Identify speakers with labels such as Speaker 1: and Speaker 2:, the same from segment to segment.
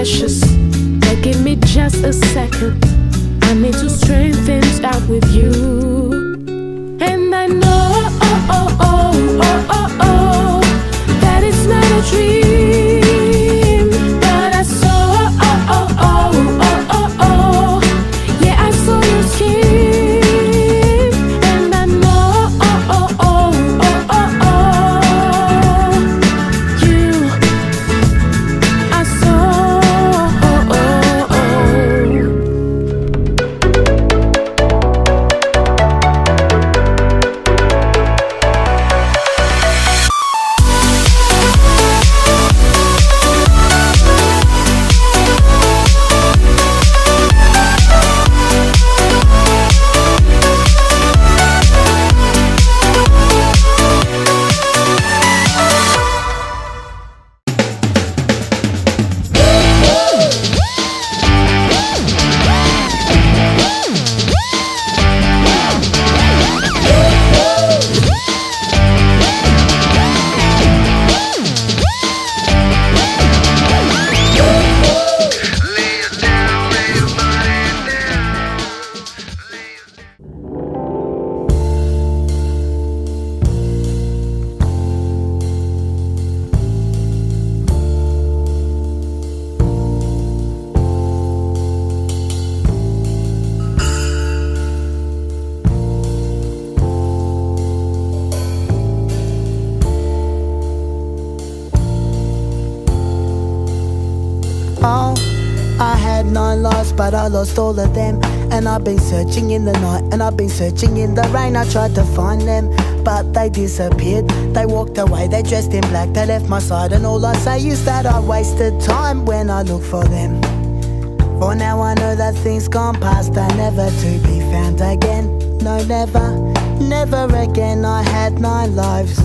Speaker 1: precious. But give me just a second. I need to straighten things out with you. And I know that it's not a dream, but I saw yeah, I saw your skin. And I know you, I saw.
Speaker 2: Oh, I had 9 lives, but I lost all of them. And I've been searching in the night, and I've been searching in the rain. I tried to find them, but they disappeared. They walked away, they dressed in black, they left my side. And all I say is that I wasted time when I look for them. For now I know that things gone past are never to be found again. No, never, never again. I had 9 lives,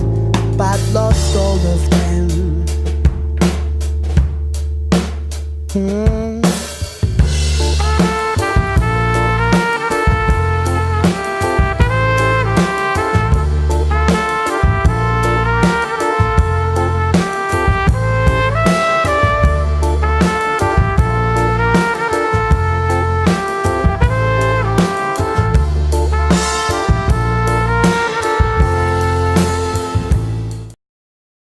Speaker 2: but lost all of them.